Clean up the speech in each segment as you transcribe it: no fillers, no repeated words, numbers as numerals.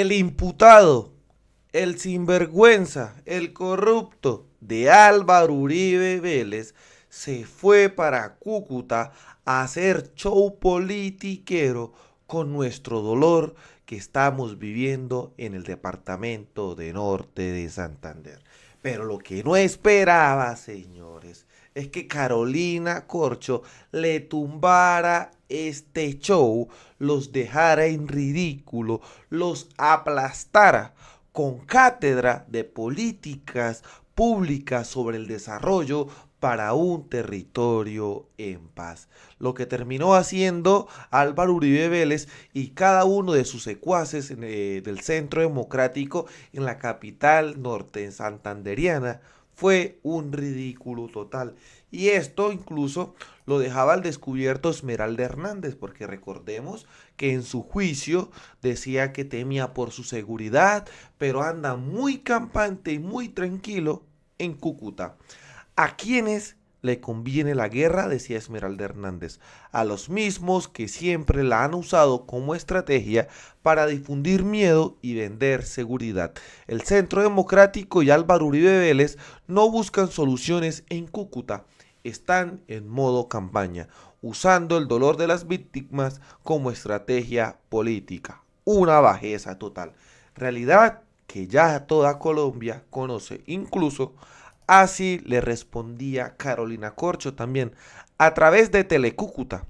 El imputado, el sinvergüenza, el corrupto de Álvaro Uribe Vélez se fue para Cúcuta a hacer show politiquero con nuestro dolor que estamos viviendo en el departamento de Norte de Santander. Pero lo que no esperaba, señores, es que Carolina Corcho le tumbara este show, los dejara en ridículo, los aplastara con cátedra de políticas públicas sobre el desarrollo para un territorio en paz. Lo que terminó haciendo Álvaro Uribe Vélez y cada uno de sus secuaces del Centro Democrático en la capital norte santanderiana fue un ridículo total. Y esto incluso lo dejaba al descubierto Esmeralda Hernández, porque recordemos que en su juicio decía que temía por su seguridad, pero anda muy campante y muy tranquilo en Cúcuta. ¿A quiénes le conviene la guerra?, decía Esmeralda Hernández. A los mismos que siempre la han usado como estrategia para difundir miedo y vender seguridad. El Centro Democrático y Álvaro Uribe Vélez no buscan soluciones en Cúcuta. Están en modo campaña, usando el dolor de las víctimas como estrategia política. Una bajeza total. Realidad que ya toda Colombia conoce. Incluso así le respondía Carolina Corcho también a través de Telecúcuta.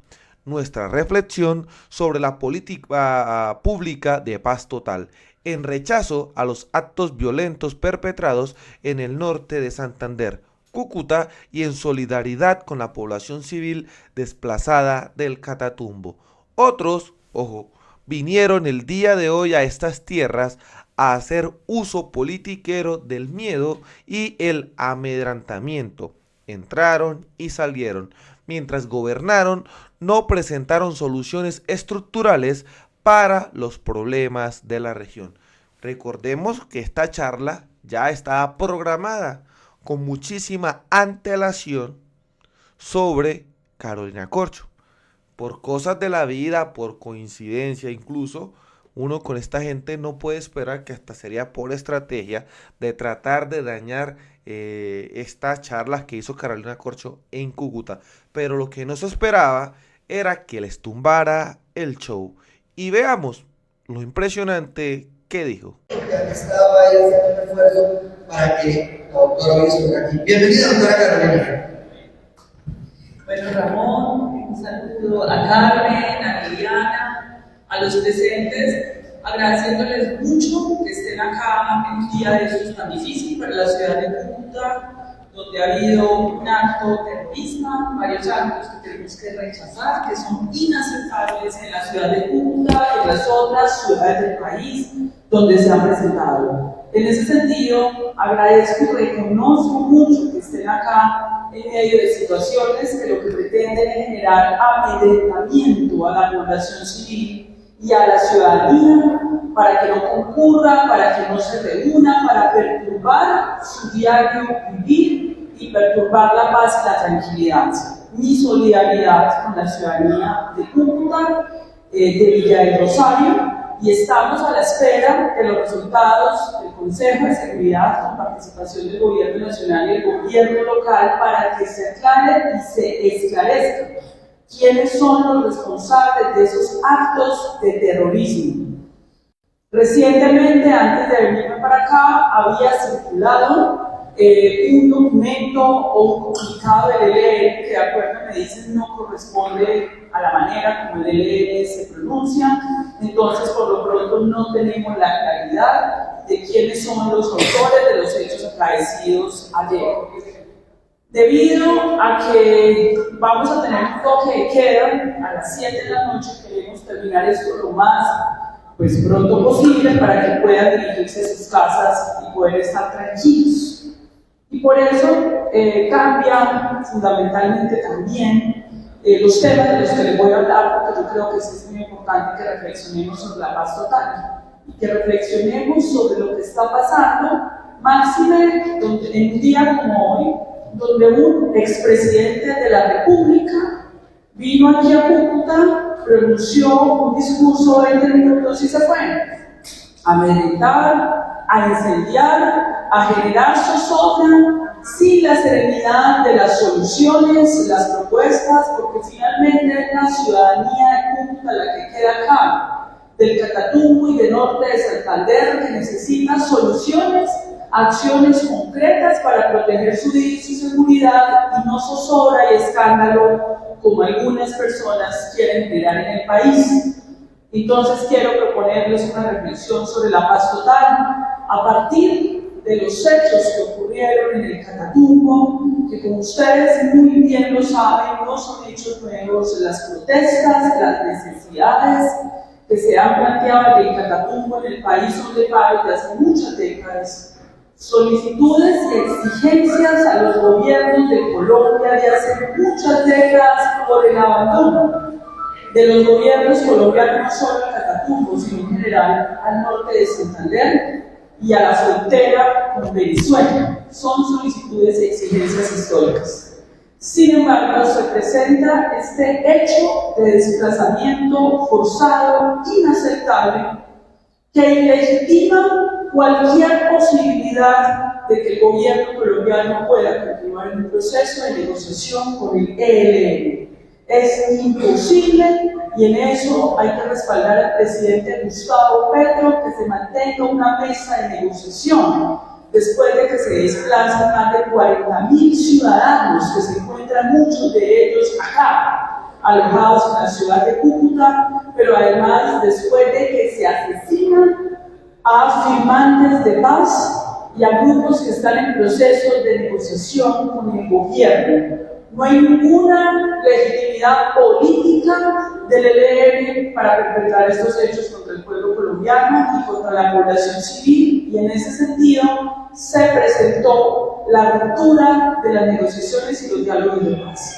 Nuestra reflexión sobre la política pública de paz total, en rechazo a los actos violentos perpetrados en el norte de Santander, Cúcuta, y en solidaridad con la población civil desplazada del Catatumbo. Otros, ojo, vinieron el día de hoy a estas tierras a hacer uso politiquero del miedo y el amedrentamiento. Entraron y salieron. Mientras gobernaron, no presentaron soluciones estructurales para los problemas de la región. Recordemos que esta charla ya estaba programada con muchísima antelación sobre Carolina Corcho. Por cosas de la vida, por coincidencia incluso, uno con esta gente no puede esperar, que hasta sería por estrategia de tratar de dañar estas charlas que hizo Carolina Corcho en Cúcuta. Pero lo que no se esperaba era que les tumbara el show. Y veamos lo impresionante que dijo. Estaba ahí haciendo un esfuerzo para que la doctora hoy estuviera aquí. Bienvenida, doctora Carolina. Bueno, Ramón, un saludo a Carmen, a Liliana, a los presentes, agradeciéndoles mucho que estén acá en un día de estos tan difícil para la ciudad de Cúcuta, donde ha habido un acto terrorista, varios actos que tenemos que rechazar, que son inaceptables en la ciudad de Cúcuta y en las otras ciudades del país donde se han presentado. En ese sentido, agradezco y reconozco mucho que estén acá en medio de situaciones que lo que pretenden es generar amedrentamiento a la población civil y a la ciudadanía para que no concurra, para que no se reúna, para perturbar su diario vivir y perturbar la paz y la tranquilidad. Mi solidaridad con la ciudadanía de Cúcuta, de Villa del Rosario, y estamos a la espera de los resultados del Consejo de Seguridad con participación del Gobierno Nacional y el Gobierno local para que se aclare y se esclarezca quiénes son los responsables de esos actos de terrorismo. Recientemente, antes de venirme para acá, había circulado un documento o un comunicado del ELN que, de acuerdo me dicen, no corresponde a la manera como el ELN se pronuncia. Entonces, por lo pronto, no tenemos la claridad de quiénes son los autores de los hechos acaecidos ayer. Debido a que vamos a tener un toque de queda a las 7 de la noche, queremos terminar esto lo más pronto posible para que puedan dirigirse a sus casas y poder estar tranquilos. Y por eso cambian fundamentalmente también los temas de los que les voy a hablar, porque yo creo que es muy importante que reflexionemos sobre la paz total y que reflexionemos sobre lo que está pasando, máxime en un día como hoy, donde un expresidente de la República vino aquí a Cúcuta, pronunció un discurso de 20 minutos y se fue. amedrentar, a incendiar, a generar zozobra, sin la serenidad de las soluciones, las propuestas, porque finalmente es la ciudadanía de Cúcuta la que queda acá, del Catatumbo y del norte de Santander, que necesita soluciones, acciones concretas para proteger su vida y su seguridad, y no zozobra y escándalo como algunas personas quieren crear en el país. Entonces quiero proponerles una reflexión sobre la paz total a partir de los hechos que ocurrieron en el Catatumbo, que como ustedes muy bien lo saben, no son hechos nuevos. Las protestas, las necesidades que se han planteado en el Catatumbo en el país son de paro de hace muchas décadas. Solicitudes y exigencias a los gobiernos de Colombia de hace muchas décadas por el abandono de los gobiernos colombianos, no solo al Catatumbo, sino en general al norte de Santander y a la frontera con Venezuela. Son solicitudes y exigencias históricas. Sin embargo, se presenta este hecho de desplazamiento forzado, inaceptable, que ilegitima cualquier posibilidad de que el gobierno colombiano pueda continuar en un proceso de negociación con el ELN. Es imposible, y en eso hay que respaldar al presidente Gustavo Petro, que se mantenga una mesa de negociación después de que se desplazan más de 40.000 ciudadanos, que se encuentran muchos de ellos acá, alojados en la ciudad de Cúcuta, pero además después de que se asesinan a firmantes de paz y a grupos que están en procesos de negociación con el gobierno. No hay ninguna legitimidad política del ELN para perpetrar estos hechos contra el pueblo colombiano y contra la población civil, y en ese sentido se presentó la ruptura de las negociaciones y los diálogos de paz.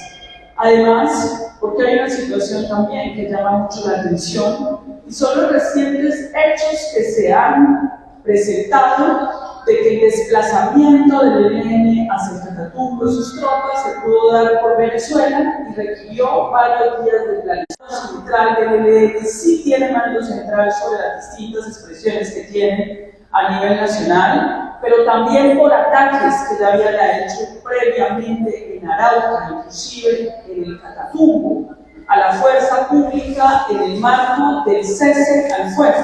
Además, porque hay una situación también que llama mucho la atención, y son los recientes hechos que se han presentado de que el desplazamiento del ELN hacia el Catatumbo y sus tropas se pudo dar por Venezuela y requirió varios días de planificación central del ELN. Sí tiene mando central sobre las distintas expresiones que tiene a nivel nacional, pero también por ataques que ya había hecho previamente en Arauca, inclusive en el Catatumbo, a la fuerza pública en el marco del cese al fuego.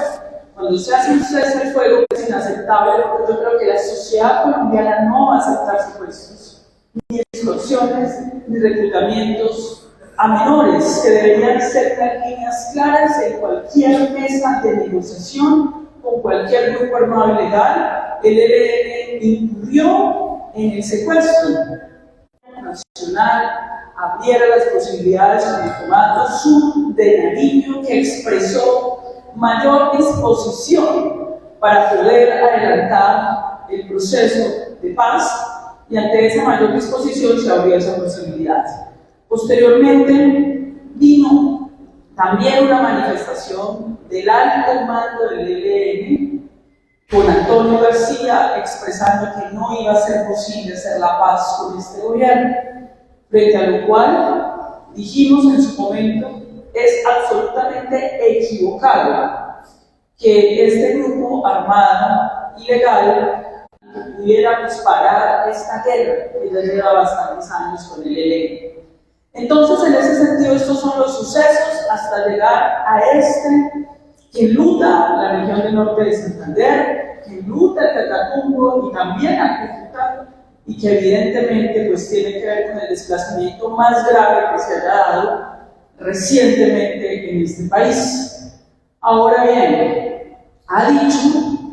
Cuando se hace un cese al fuego es inaceptable, porque yo creo que la sociedad colombiana no va a aceptar secuestros, ni extorsiones, ni reclutamientos a menores, que deberían ser las líneas claras en cualquier mesa de negociación con cualquier grupo armado ilegal. El ELN incurrió en el secuestro nacional, abriera las posibilidades con el Comando Sur de Nariño, que expresó mayor disposición para poder adelantar el proceso de paz, y ante esa mayor disposición se abrió esa posibilidad. Posteriormente vino también una manifestación del alto mando del ELN con Antonio García expresando que no iba a ser posible hacer la paz con este gobierno, frente a lo cual dijimos en su momento es absolutamente equivocado que este grupo armado ilegal pudiera parar esta guerra que ya lleva bastantes años con el ELN. Entonces, en ese sentido, estos son los sucesos hasta llegar a este que enluta la región del norte de Santander, que enluta el Catatumbo y también a Cúcuta, y que evidentemente pues tiene que ver con el desplazamiento más grave que se haya dado recientemente en este país. Ahora bien, ha dicho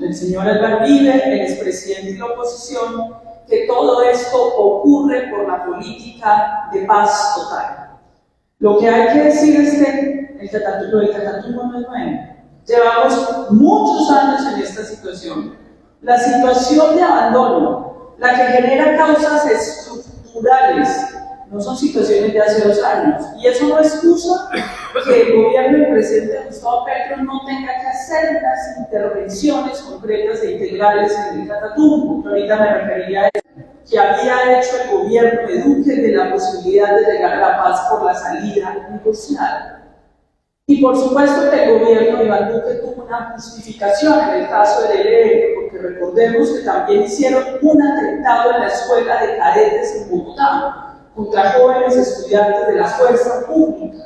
el señor Álvaro Uribe, el expresidente de la oposición, que todo esto ocurre por la política de paz total. Lo que hay que decir es que el Catatumbo no es nuevo. Llevamos muchos años en esta situación. La situación de abandono, la que genera causas estructurales, no son situaciones de hace 2 años. Y eso no excusa que el gobierno del presidente Gustavo Petro no tenga que hacer unas intervenciones concretas e integrales en el Catatumbo, que ahorita me referiría a eso, que había hecho el gobierno de Duque de la posibilidad de llegar a la paz por la salida negociada. Y por supuesto que el gobierno de Iván Duque tuvo una justificación en el caso del ELN, porque recordemos que también hicieron un atentado en la escuela de cadetes en Bogotá contra jóvenes estudiantes de la fuerza pública.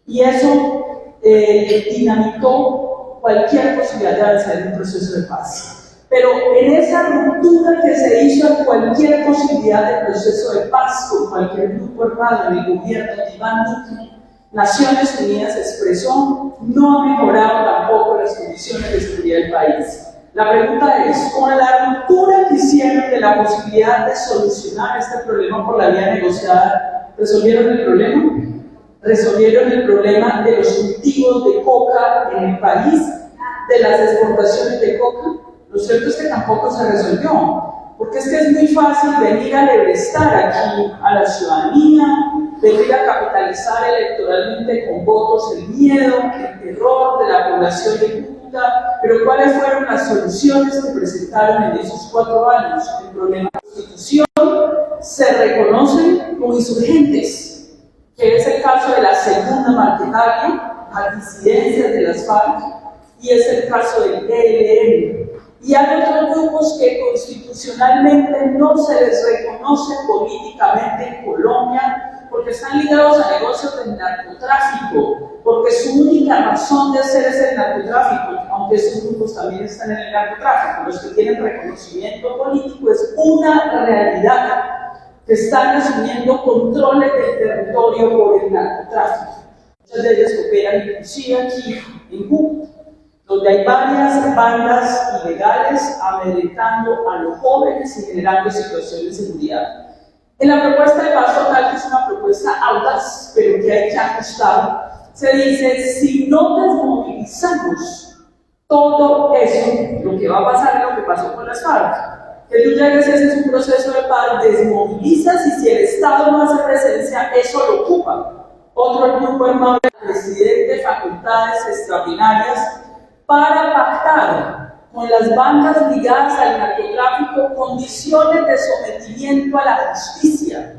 Y eso dinamitó cualquier posibilidad de avanzar en un proceso de paz. Pero en esa ruptura que se hizo en cualquier posibilidad de proceso de paz con cualquier grupo armado en el gobierno de Iván Duque, Naciones Unidas expresó no ha mejorado tampoco las condiciones de seguridad del país. La pregunta es, con la ruptura que hicieron de la posibilidad de solucionar este problema por la vía negociada, ¿resolvieron el problema? ¿Resolvieron el problema de los cultivos de coca en el país, de las exportaciones de coca? Lo cierto es que tampoco se resolvió, porque es que es muy fácil venir a lebrestar aquí a la ciudadanía, venir a capitalizar electoralmente con votos el miedo, el terror de la población de Cúcuta, pero ¿cuáles fueron las soluciones que presentaron en esos 4 años? El problema de la Constitución se reconocen como insurgentes, que es el caso de la segunda Marquetalia, a disidencias de las FARC, y es el caso del ELN. Y hay otros grupos que constitucionalmente no se les reconoce políticamente en Colombia porque están ligados a negocios del narcotráfico, porque su única razón de ser es el narcotráfico, aunque esos grupos también están en el narcotráfico. Los que tienen reconocimiento político es una realidad, que están asumiendo controles del territorio por el narcotráfico. Muchas de ellas operan inclusive aquí en Cúcuta, donde hay varias bandas ilegales amedrentando a los jóvenes y generando situaciones de seguridad. En la propuesta de paz total, que es una propuesta audaz, pero que hay que ajustar, se dice, si no desmovilizamos todo eso, lo que va a pasar es lo que pasó con las FARC, que tú llegues a ese un proceso de paz, desmovilizas y si el Estado no hace presencia, eso lo ocupa otro grupo armado del presidente, facultades extraordinarias, para pactar con las bandas ligadas al narcotráfico condiciones de sometimiento a la justicia.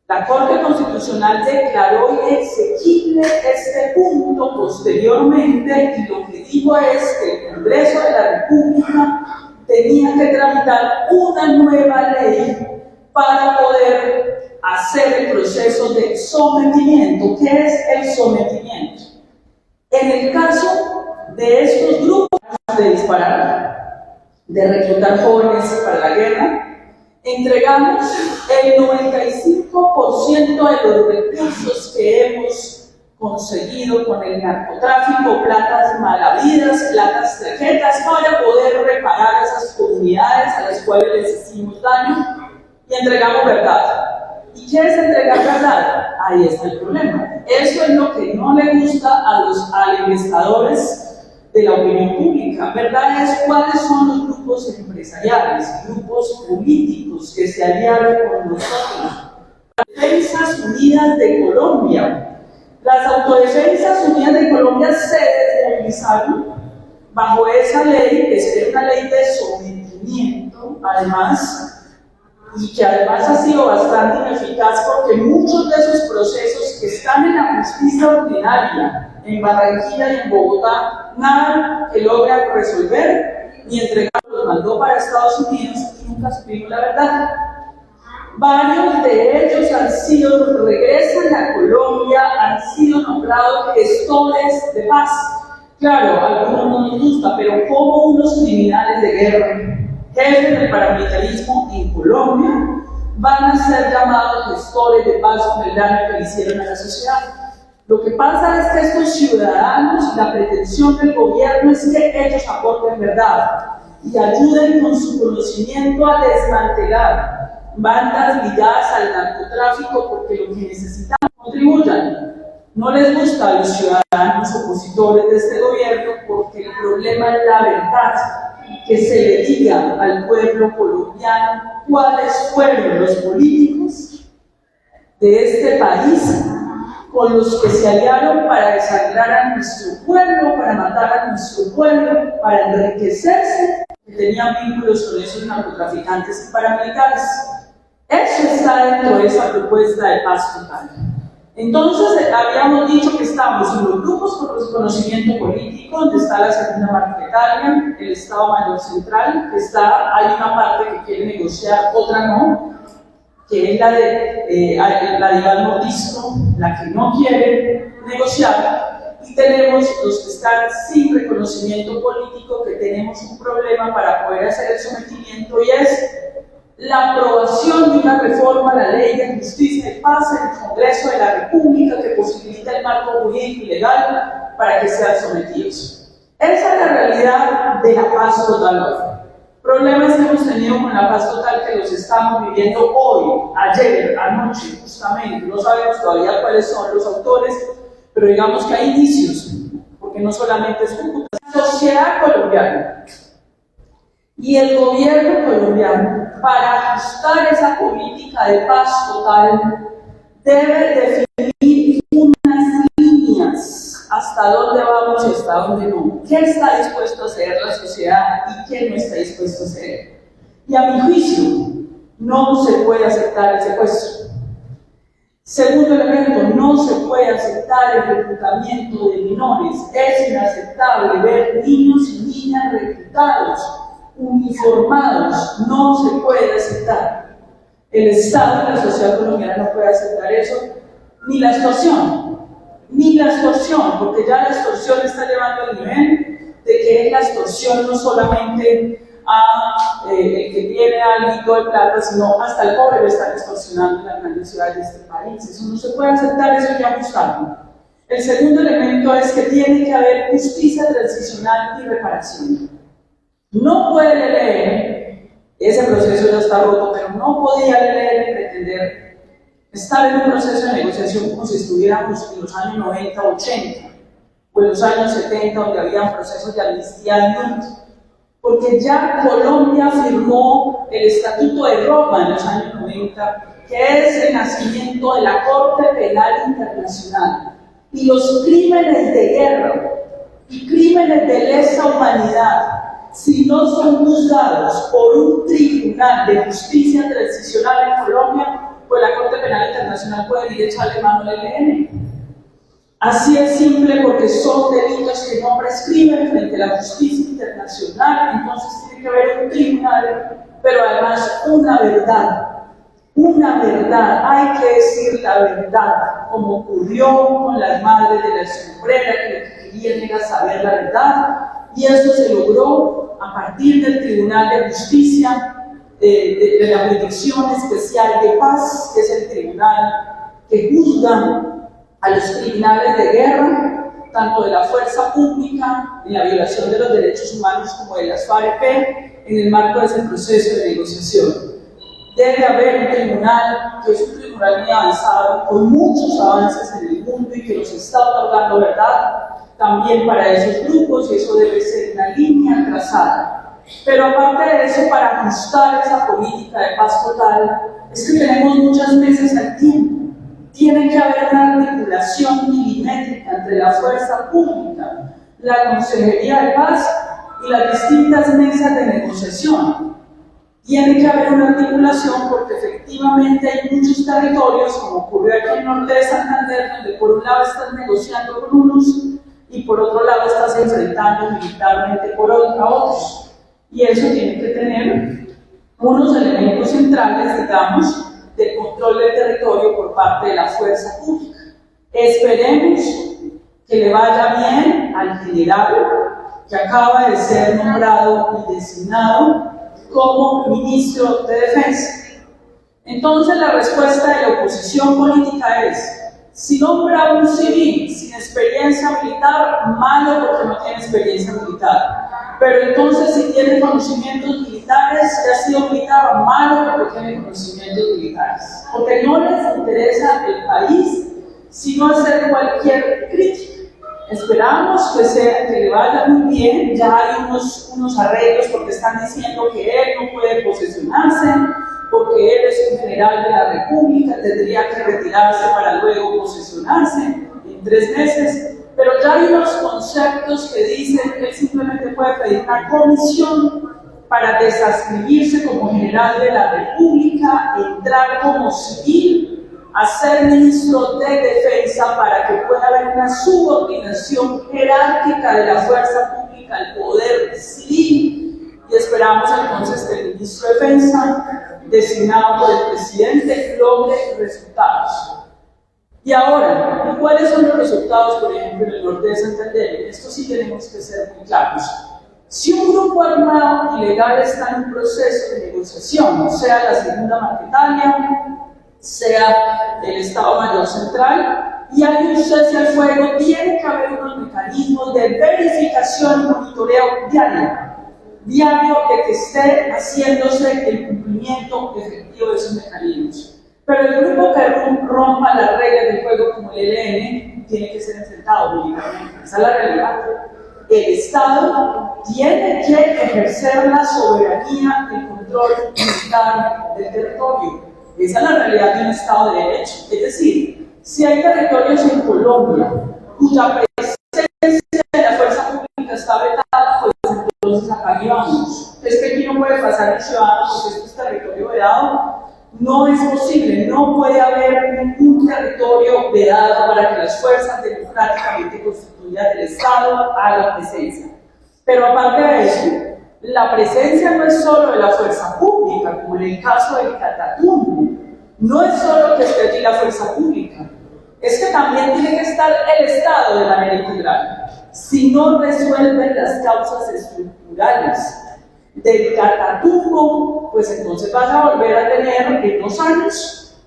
La Corte Constitucional declaró inexequible este punto posteriormente y lo que dijo es que el Congreso de la República tenía que tramitar una nueva ley para poder hacer el proceso de sometimiento. ¿Qué es el sometimiento? En el caso de estos grupos de disparar, de reclutar jóvenes para la guerra, entregamos el 95% de los recursos que hemos conseguido con el narcotráfico, platas mal habidas, platas tarjetas, para poder reparar esas comunidades a las cuales les hicimos daño y entregamos verdad. ¿Y qué es entregar verdad? Ahí está el problema. Eso es lo que no le gusta a los investigadores de la opinión pública. Verdad es cuáles son los grupos empresariales, grupos políticos que se aliaron con nosotros. Defensas Unidas de Colombia. Las Autodefensas Unidas de Colombia se desmovilizaron bajo esa ley, que es una ley de sometimiento, además, y que además ha sido bastante ineficaz porque muchos de esos procesos que están en la justicia ordinaria, en Barranquilla y en Bogotá, nada que logran resolver ni entregar, los mandó para Estados Unidos y nunca supimos la verdad. Varios de ellos regresan a Colombia, han sido nombrados gestores de paz. Claro, a algunos no nos gusta, pero como unos criminales de guerra, jefes del paramilitarismo en Colombia, van a ser llamados gestores de paz con el daño que le hicieron a la sociedad. Lo que pasa es que estos ciudadanos, la pretensión del gobierno es que ellos aporten verdad y ayuden con su conocimiento a desmantelar bandas ligadas al narcotráfico, porque lo que necesitan contribuyan. No les gusta a los ciudadanos opositores de este gobierno porque el problema es la verdad, que se le diga al pueblo colombiano cuáles fueron los políticos de este país con los que se aliaron para desangrar a nuestro pueblo, para matar a nuestro pueblo, para enriquecerse, que tenían vínculos con esos narcotraficantes y paramilitares. Eso está dentro de esa propuesta de paz total. Entonces, habíamos dicho que estamos en los grupos con reconocimiento político, donde está la segunda Marquetalia, el Estado Mayor Central, hay una parte que quiere negociar, otra no, que es la de Iván Mordisco, la que no quiere negociar, y tenemos los que están sin reconocimiento político, que tenemos un problema para poder hacer el sometimiento, y es la aprobación de una reforma a la Ley de Justicia y Paz en el Congreso de la República que posibilita el marco jurídico y legal para que sean sometidos. Esa es la realidad de la paz total hoy. Problemas que hemos tenido con la paz total que los estamos viviendo hoy, ayer, anoche, justamente. No sabemos todavía cuáles son los autores, pero digamos que hay indicios, porque no solamente es Cúcuta. La sociedad colombiana y el gobierno colombiano, para ajustar esa política de paz total, debe definir unas líneas hasta dónde vamos y hasta dónde no. ¿Qué está dispuesto a hacer la sociedad y qué no está dispuesto a hacer? Y a mi juicio, no se puede aceptar el secuestro. Segundo elemento, no se puede aceptar el reclutamiento de menores. Es inaceptable ver niños y niñas reclutados, uniformados, no se puede aceptar. El Estado y la sociedad colombiana no puede aceptar eso, ni la extorsión, porque ya la extorsión está llevando al nivel de que la extorsión no solamente a el que tiene algo de plata, sino hasta el pobre lo están extorsionando en las grandes ciudades de este país. Eso no se puede aceptar, eso ya buscamos. El segundo elemento es que tiene que haber justicia transicional y reparación. No puede el ELN, ese proceso ya está roto, pero no podía el ELN pretender estar en un proceso de negociación como si estuviéramos en los años 90, 80, o en los años 70, donde había procesos de amnistía, porque ya Colombia firmó el Estatuto de Roma en los años 90, que es el nacimiento de la Corte Penal Internacional, y los crímenes de guerra y crímenes de lesa humanidad, si no son juzgados por un tribunal de justicia transicional en Colombia, pues la Corte Penal Internacional puede ir a echarle mano al ELN. Así es simple, porque son delitos que no prescriben frente a la justicia internacional, entonces tiene que haber un tribunal, pero además una verdad, hay que decir la verdad, como ocurrió con las madres de la escombrera, que lo que querían era saber la verdad, y eso se logró a partir del Tribunal de Justicia de la Jurisdicción Especial de Paz, que es el tribunal que juzga a los criminales de guerra, tanto de la fuerza pública, en la violación de los derechos humanos, como de las FARC, en el marco de ese proceso de negociación. Debe haber un tribunal, que es un tribunal muy avanzado, con muchos avances en el mundo y que nos está otorgando verdad también para esos grupos, y eso debe ser una línea trazada. Pero aparte de eso, para ajustar esa política de paz total, es que tenemos muchas mesas al tiempo. Tiene que haber una articulación milimétrica entre la fuerza pública, la Consejería de Paz y las distintas mesas de negociación. Tiene que haber una articulación porque efectivamente hay muchos territorios, como ocurrió aquí en el norte de Santander, donde por un lado estás negociando con unos y por otro lado estás enfrentando militarmente a otros. Y eso tiene que tener unos elementos centrales, digamos, de control del territorio por parte de la fuerza pública. Esperemos que le vaya bien al general que acaba de ser nombrado y designado como ministro de Defensa. Entonces la respuesta de la oposición política es: si nombra a un civil sin experiencia militar, malo porque no tiene experiencia militar. Pero entonces si tiene conocimientos militares, si ha sido militar, malo porque tiene conocimientos militares. Porque no les interesa el país, sino hacer cualquier crítica. Esperamos que le vaya muy bien. Ya hay unos arreglos porque están diciendo que él no puede posesionarse, porque él es un general de la República, tendría que retirarse para luego posesionarse en 3 meses. Pero ya hay unos conceptos que dicen que él simplemente puede pedir una comisión para desadscribirse como general de la República, entrar como civil a ser ministro de Defensa para que pueda haber una subordinación jerárquica de la fuerza pública al poder civil, y esperamos entonces que el ministro de Defensa, designado por el presidente, logre resultados. Y ahora, ¿cuáles son los resultados, por ejemplo, en el norte de Santander? Esto sí tenemos que ser muy claros. Si un grupo armado ilegal está en un proceso de negociación, sea la segunda Marquetalia, sea el Estado Mayor Central, y hay un cese al fuego, tiene que haber unos mecanismos de verificación y monitoreo diario de que esté haciéndose el cumplimiento efectivo de esos mecanismos. Pero el grupo que rompa las reglas del juego, como el ELN, tiene que ser enfrentado militarmente. Esa es la realidad. El Estado tiene que ejercer la soberanía del control militar del territorio. Esa es la realidad de un Estado de Derecho. Es decir, si hay territorios en Colombia cuya presencia de la fuerza pública está vetada, pues entonces acá llevamos. Es que aquí no puede pasar el ciudadano porque esto es territorio vedado. No es posible, no puede haber ningún territorio vedado para que las fuerzas democráticamente constituidas del Estado hagan presencia. Pero aparte de eso, la presencia no es solo de la fuerza pública, como en el caso del Catatumbo. No es solo que esté allí la fuerza pública, es que también tiene que estar el Estado de manera integral. Si no resuelven las causas estructurales del Catatumbo, pues entonces vas a volver a tener en 2 años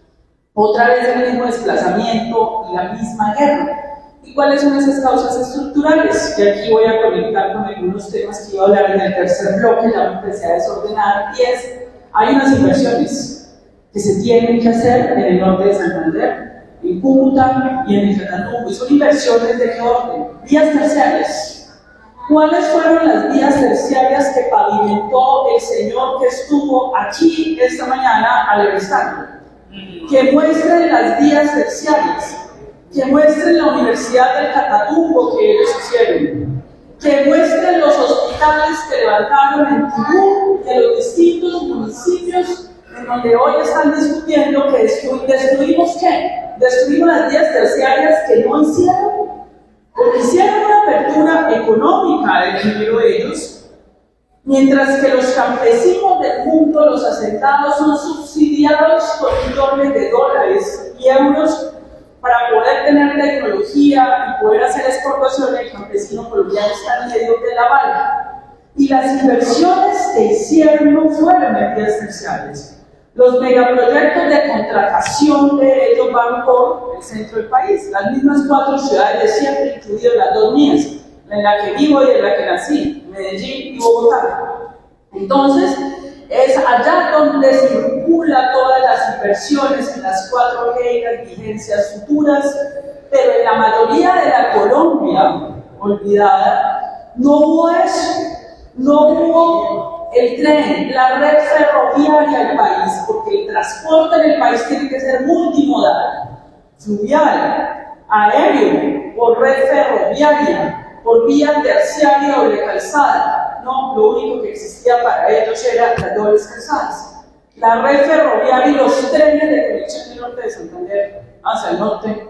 otra vez el mismo desplazamiento y la misma guerra. ¿Y cuáles son esas causas estructurales? Y aquí voy a conectar con algunos temas que iba a hablar en el tercer bloque, ya me empecé a desordenar, y es, hay unas inversiones que se tienen que hacer en el norte de Santander, en Cúcuta y en el Catatumbo, y son inversiones de qué orden? Vías terciarias. ¿Cuáles fueron las vías terciarias que pavimentó el señor que estuvo aquí esta mañana alegrestando? Que muestren las vías terciarias, que muestren la Universidad del Catatumbo que ellos hicieron, que muestren los hospitales que levantaron en Tibú y en los distintos municipios en donde hoy están discutiendo que destruimos ¿qué? Destruimos las vías terciarias que no hicieron. Porque hicieron una apertura económica del dinero de ellos, mientras que los campesinos del mundo, los asentados, son subsidiados con millones de dólares y euros para poder tener tecnología y poder hacer exportación. El campesino colombiano está en medio de la bala. Y las inversiones que hicieron no fueron en vías terciarias. Los megaproyectos de contratación de ellos van por el centro del país, las mismas 4 ciudades de siempre, incluidas las 2 mías, en la que vivo y en la que nací, Medellín y Bogotá. Entonces, es allá donde circula todas las inversiones en las 4G y las vigencias futuras, pero en la mayoría de la Colombia olvidada no hubo eso, no hubo el tren, la red ferroviaria del país, porque el transporte en el país tiene que ser multimodal, fluvial, aéreo, por red ferroviaria, por vía terciaria o de calzada. No, lo único que existía para ellos eran las dobles calzadas. La red ferroviaria y los trenes de conexión del norte de Santander hacia el norte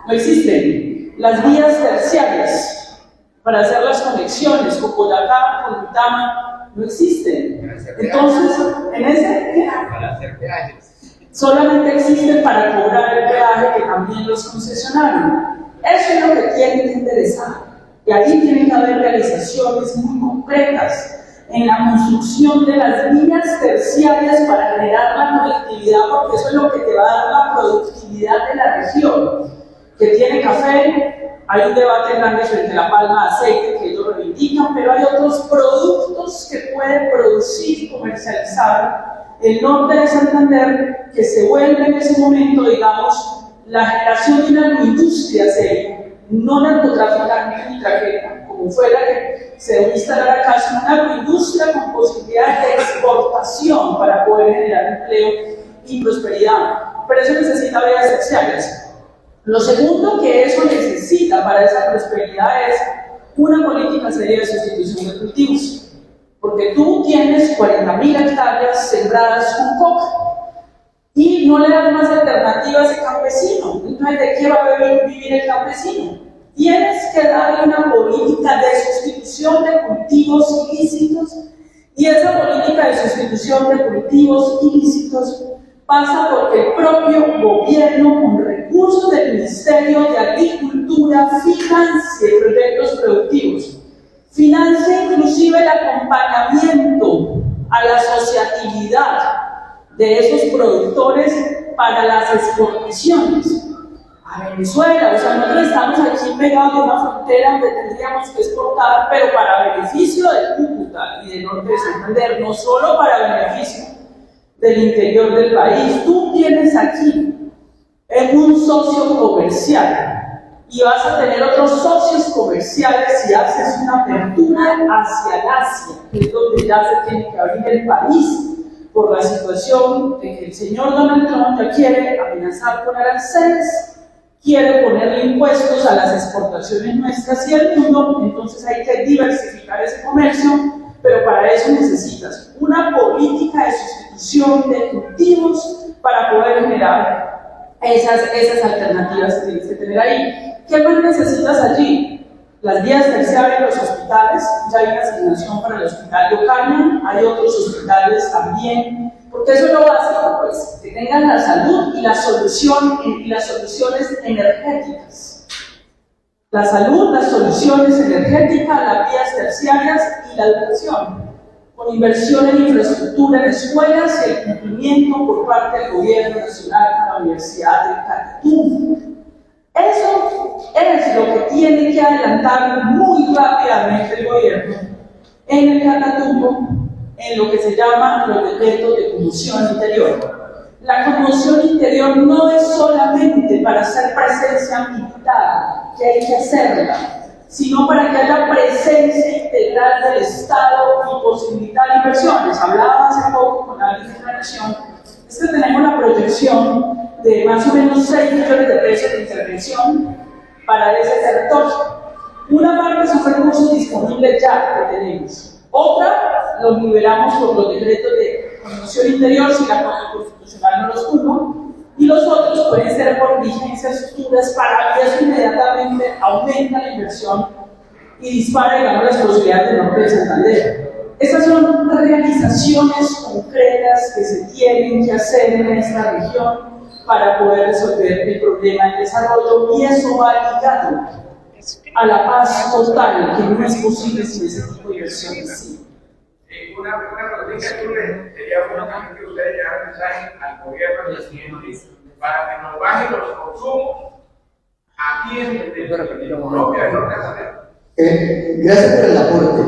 no existen. Las vías terciarias para hacer las conexiones con Boyacá, con Utama, no existen. Entonces, en ese para hacer peajes. solamente existen para cobrar el peaje que también los concesionaron. Eso es lo que tiene que interesar. Y ahí tienen que haber realizaciones muy concretas en la construcción de las vías terciarias para generar la conectividad, porque eso es lo que te va a dar la productividad de la región, que tiene café. Hay un debate grande frente a la palma de aceite que ellos reivindican, pero hay otros productos que puede producir y comercializar el norte de Santander, que se vuelve en ese momento, digamos, la generación de una agroindustria seria, no narcotraficante ni traqueta, como fuera que se debe instalar acá, sino una agroindustria con posibilidades de exportación para poder generar empleo y prosperidad. Pero eso necesita vías terciarias. Lo segundo que eso necesita para esa prosperidad es una política seria de sustitución de cultivos. Porque tú tienes 40.000 hectáreas sembradas con coca. y no le dan más alternativa a ese campesino. Entonces, ¿de qué va a vivir el campesino? Tienes que darle una política de sustitución de cultivos ilícitos, y esa política de sustitución de cultivos ilícitos pasa porque el propio gobierno, con recursos del Ministerio de Agricultura, financie proyectos productivos, financia inclusive el acompañamiento a la asociatividad de esos productores para las exportaciones a Venezuela. O sea, nosotros estamos aquí pegados a una frontera donde tendríamos que exportar, pero para beneficio de Cúcuta y del norte de Santander, no solo para beneficio del interior del país. Tú tienes aquí un socio comercial y vas a tener otros socios comerciales si haces una apertura hacia el Asia, que es donde ya se tiene que abrir el país por la situación de que el señor Donald Trump ya quiere amenazar con aranceles, quiere ponerle impuestos a las exportaciones nuestras y el mundo. Entonces hay que diversificar ese comercio, pero para eso necesitas una política de sustitución de cultivos para poder generar esas alternativas que tienes que tener ahí. ¿Qué más necesitas allí? Las vías terciarias de los hospitales. Ya hay una asignación para el hospital de Ocaña, hay otros hospitales también, porque eso es lo básico, pues, que tengan la salud y las soluciones energéticas. La salud, las soluciones energéticas, las vías terciarias y la educación, con inversión en infraestructura en escuelas y el cumplimiento por parte del gobierno nacional con la Universidad del Catatumbo. Eso es lo que tiene que adelantar muy rápidamente el gobierno en el Catatumbo, en lo que se llama los decretos de conmoción interior. La conmoción interior no es solamente para hacer presencia militar, que hay que hacerla, sino para que haya presencia integral del Estado y posibilitar inversiones. Hablaba hace poco con alguien de la Nación, es que tenemos la proyección de más o menos 6 millones de pesos de intervención para ese sector. Una parte son recursos disponibles ya que tenemos. Otra los liberamos por los decretos de conmoción interior si la Corte Constitucional no los turma, y los otros pueden ser por vigencias futuras para que eso inmediatamente aumenta la inversión y dispara, digamos, las posibilidades del norte de Santander. Esas son realizaciones concretas que se tienen que hacer en esta región para poder resolver el problema del desarrollo, y eso va ligado a la paz total, que no es posible sin ese tipo de inversiones. Una pregunta sería bueno que ustedes llevaran mensaje al gobierno nacional para que nos bajen los consumos aquí en Colombia, en Norte de Santander. Gracias por el aporte.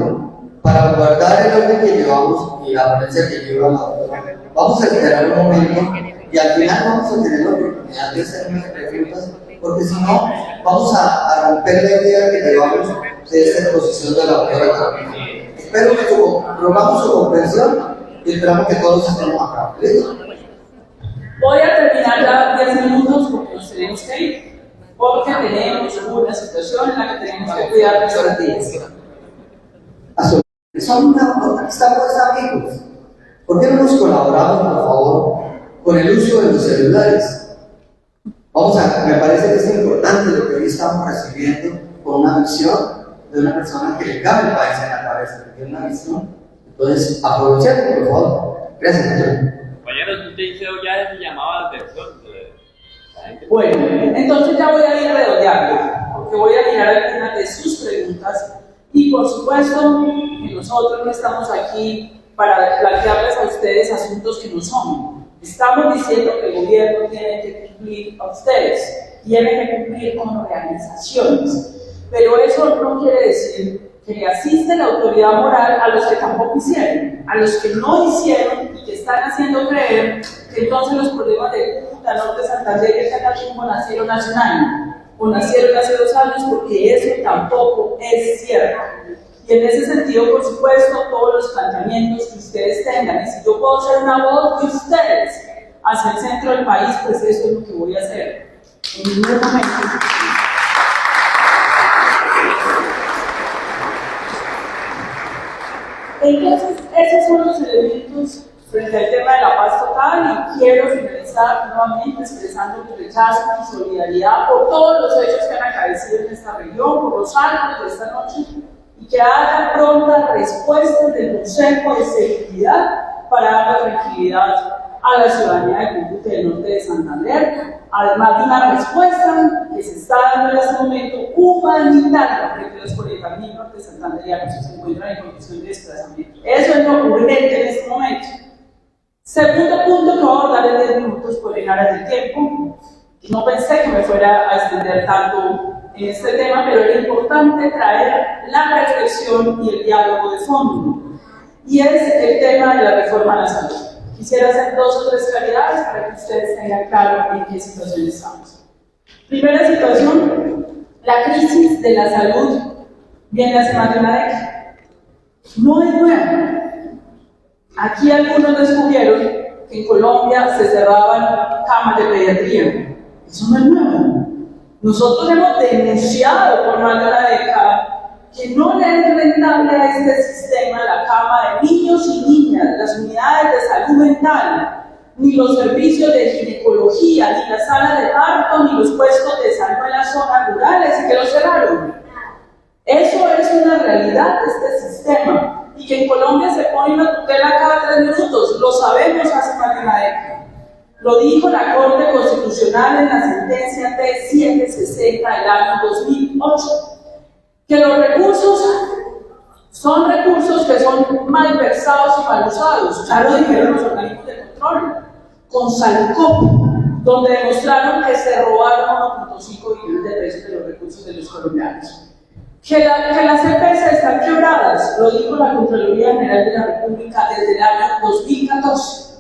Para guardar el orden que llevamos y la ponencia que lleva la doctora, vamos a esperar un momento y al final vamos a tener la oportunidad de hacer unas preguntas, porque si no, vamos a romper la idea que llevamos de esta exposición de la doctora. Espero que rogamos su comprensión y esperamos que todos estemos acá. ¿Listo? Voy a terminar ya 10 minutos porque nos tenemos que ir, porque tenemos una situación en la que tenemos que cuidar nuestras vidas. Estamos amigos. ¿Por qué no nos colaboramos, por favor, con el uso de los celulares? Me parece que es importante lo que hoy estamos recibiendo con una visión de una persona que le cabe el país en la cabeza, que tiene una visión. Entonces, aprovechemos, por favor. Gracias, doctor. Compañeros, usted hizo ya ese llamado a la atención de la gente. Bueno, entonces ya voy a ir redondeando, porque voy a mirar algunas de sus preguntas, y por supuesto que nosotros no estamos aquí para plantearles a ustedes asuntos que no son. Estamos diciendo que el gobierno tiene que cumplir a ustedes, tiene que cumplir con organizaciones, pero eso no quiere decir que le asiste la autoridad moral a los que tampoco hicieron, a los que no hicieron y que están haciendo creer que entonces los problemas de Cúcuta, Norte de Santander y el Catatumbo nacieron hace un año o nacieron hace 2 años, porque eso tampoco es cierto. Y en ese sentido, por supuesto, todos los planteamientos que ustedes tengan, y si yo puedo ser una voz de ustedes hacia el centro del país, pues eso es lo que voy a hacer. En ningún momento. Entonces, esos son los elementos frente al tema de la paz total, y quiero finalizar nuevamente expresando mi rechazo y solidaridad por todos los hechos que han acaecido en esta región, por los ánimos de esta noche, y que haya pronta respuesta del Consejo de Seguridad para dar tranquilidad a la ciudadanía de Cúcuta y del norte de Santander, además de una respuesta que se está dando en este momento humanitaria frente a los 40.000 norte santanderianos que se encuentran en condición de desplazamiento. Eso es lo urgente en este momento. Segundo punto que voy a abordar en 10 minutos por en aras del tiempo. No pensé que me fuera a extender tanto en este tema, pero era importante traer la reflexión y el diálogo de fondo. Y es el tema de la reforma a la salud. Quisiera hacer 2 o 3 claridades para que ustedes tengan claro en qué situación estamos. Primera situación, la crisis de la salud viene hace más de una década. No es nueva. Aquí algunos descubrieron que en Colombia se cerraban camas de pediatría. Eso no es nuevo. Nosotros hemos denunciado por más de una década que no le es rentable a este sistema la cama de niños y niñas, las unidades de salud mental, ni los servicios de ginecología, ni las salas de parto, ni los puestos de salud en las zonas rurales, y que los cerraron. Eso es una realidad de este sistema, y que en Colombia se pone una tutela cada 3 minutos, lo sabemos hace más de una década. Lo dijo la Corte Constitucional en la sentencia T760 del año 2008. Que los recursos son recursos que son malversados y mal usados. Ya lo dijeron los organismos de control, con Salcop, donde demostraron que se robaron 1.5 billones de pesos de los recursos de los colombianos. Que las EPS están quebradas, lo dijo la Contraloría General de la República desde el año 2014.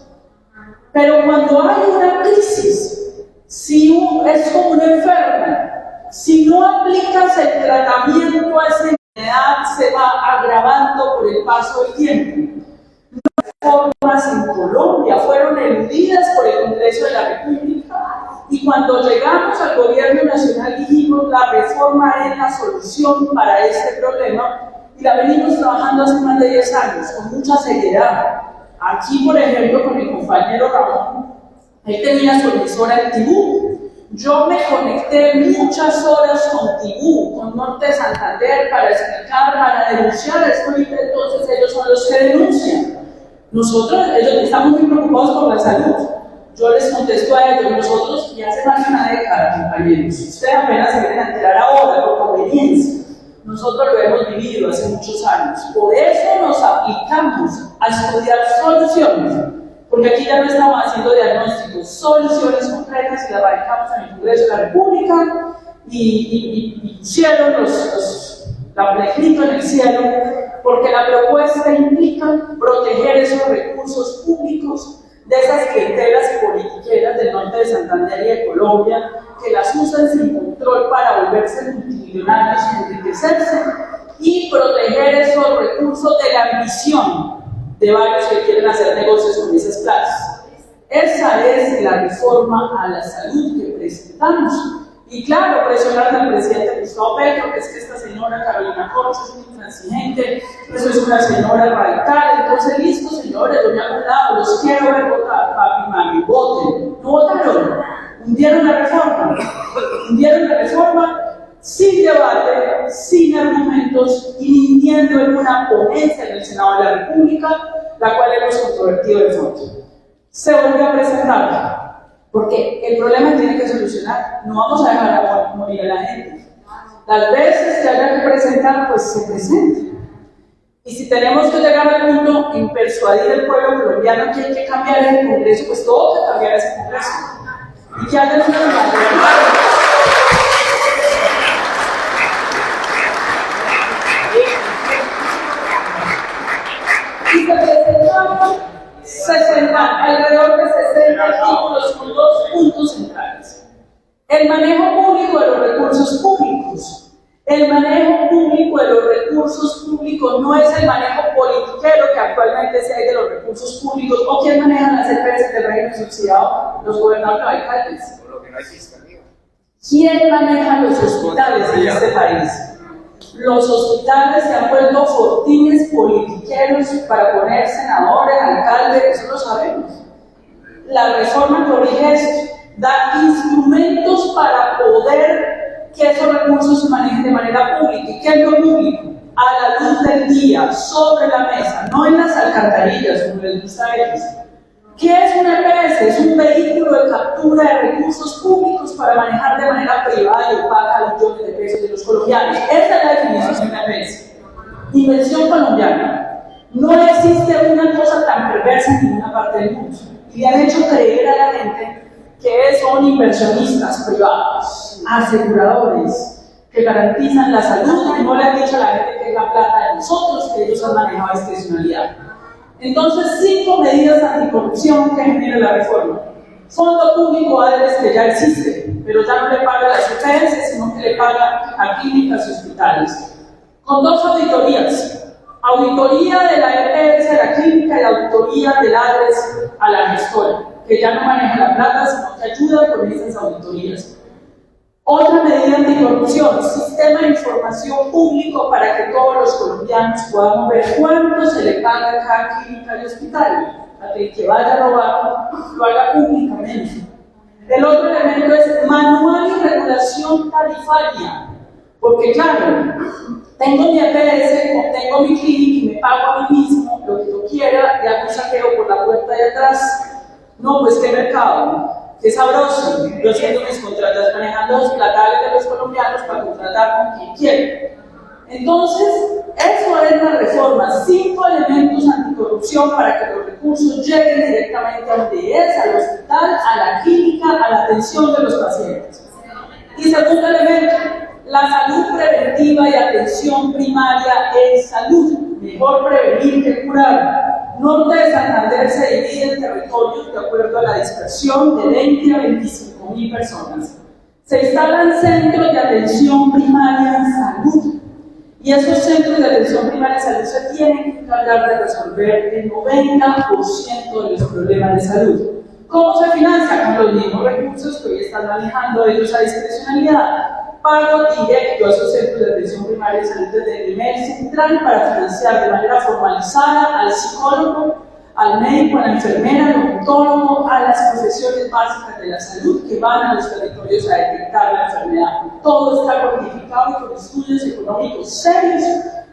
Pero cuando hay una crisis, si es como una enferma, si no aplicas el tratamiento a esa enfermedad, se va agravando por el paso del tiempo. Las reformas en Colombia fueron eludidas por el Congreso de la República, y cuando llegamos al gobierno nacional dijimos la reforma es la solución para este problema, y la venimos trabajando hace más de 10 años con mucha seriedad. Aquí, por ejemplo, con mi compañero Ramón, él tenía su emisora en Tibú. Yo me conecté muchas horas con Tibú, con Norte de Santander, para explicar, para denunciar esto, y entonces ellos son los que denuncian. Ellos estamos muy preocupados por la salud. Yo les contesto a ellos, nosotros ya hace más de una década, compañeros. Ustedes apenas se vienen a enterar ahora por conveniencia. Nosotros lo hemos vivido hace muchos años. Por eso nos aplicamos a estudiar soluciones. Porque aquí ya no estamos haciendo diagnósticos, soluciones concretas, y las radicamos en el Congreso de la República, y pusieron el grito en el cielo, porque la propuesta implica proteger esos recursos públicos de esas clientelas politiqueras del norte de Santander y de Colombia, que las usan sin control para volverse multimillonarios y enriquecerse, y proteger esos recursos de la ambición de varios que quieren hacer negocios con esas plazas. Esa es la reforma a la salud que presentamos. Y claro, presionar al presidente Gustavo Petro, que es que esta señora Carolina Corcho es muy intransigente, eso es una señora radical. Entonces, listo, señores, yo me he acordado, los quiero ver votar, papi, mami, voten. No votaron, hundieron la reforma sin debate, sin argumentos, y mintiendo en una ponencia en el Senado de la República, la cual hemos controvertido de fondo. Se volvió a presentar, porque el problema tiene que solucionar. No vamos a dejar morir a la gente. Las veces que haya que presentar, pues se presenta. Y si tenemos que llegar al punto en persuadir al pueblo colombiano que hay que cambiar el Congreso, pues todo hay que cambiar ese Congreso. Y que haya una y se presentaron alrededor de 60 artículos con 2 puntos centrales. El manejo público de los recursos públicos. El manejo público de los recursos públicos no es el manejo politiquero que actualmente se hay de los recursos públicos, o quien maneja las EPS del régimen subsidiado, los gobernadores o alcaldes. ¿Quién maneja los hospitales en este país? Los hospitales se han vuelto fortines politiqueros para poner senadores, alcaldes, eso lo sabemos. La reforma corrige esto, da instrumentos para poder que esos recursos se manejen de manera pública. ¿Y qué es lo público? A la luz del día, sobre la mesa, no en las alcantarillas, como les gusta a ellos. ¿Qué es un EPS? Es un vehículo de captura de recursos públicos para manejar de manera privada y opaca millones de pesos de los colombianos. Esa es la definición de un EPS. Inversión colombiana. No existe una cosa tan perversa en ninguna parte del mundo. Y le han hecho creer a la gente que son inversionistas privados, aseguradores, que garantizan la salud, y no le han dicho a la gente que es la plata de nosotros, que ellos han manejado discrecionalidad. Entonces, 5 medidas anticorrupción que genera la reforma. Fondo público ADES que ya existe, pero ya no le paga a las EPS, sino que le paga a clínicas y hospitales. Con 2 auditorías. Auditoría de la EPS a la clínica y auditoría del ADES a la gestora, que ya no maneja la plata, sino que ayuda con esas auditorías. Otra medida anticorrupción, sistema de información público para que todos los colombianos podamos ver cuánto se le paga a cada clínica y hospital, para que el que vaya a robar lo haga públicamente. El otro elemento es manual y regulación tarifaria, porque claro, tengo mi EPS, tengo mi clínica y me pago a mí mismo lo que yo quiera y hago un saqueo por la puerta de atrás. No, pues qué mercado. Qué sabroso, yo haciendo mis contratos, manejando los platales de los colombianos para contratar con quien quiera. Entonces, eso es la reforma, 5 elementos anticorrupción para que los recursos lleguen directamente a donde es, al hospital, a la clínica, a la atención de los pacientes. Y segundo elemento, la salud preventiva y atención primaria en salud, mejor prevenir que curar. Norte de Santander se divide en territorios de acuerdo a la dispersión de 20 a 25.000 personas. Se instalan centros de atención primaria en salud. Y esos centros de atención primaria en salud se tienen que encargar de resolver el 90% de los problemas de salud. ¿Cómo se financia? Con los mismos recursos que hoy están manejando ellos a discrecionalidad. Pago directo a esos centros de atención primaria de salud desde el nivel central para financiar de manera formalizada al psicólogo, al médico, a la enfermera, al odontólogo, a las profesiones básicas de la salud que van a los territorios a detectar la enfermedad. Todo está cuantificado y con estudios económicos serios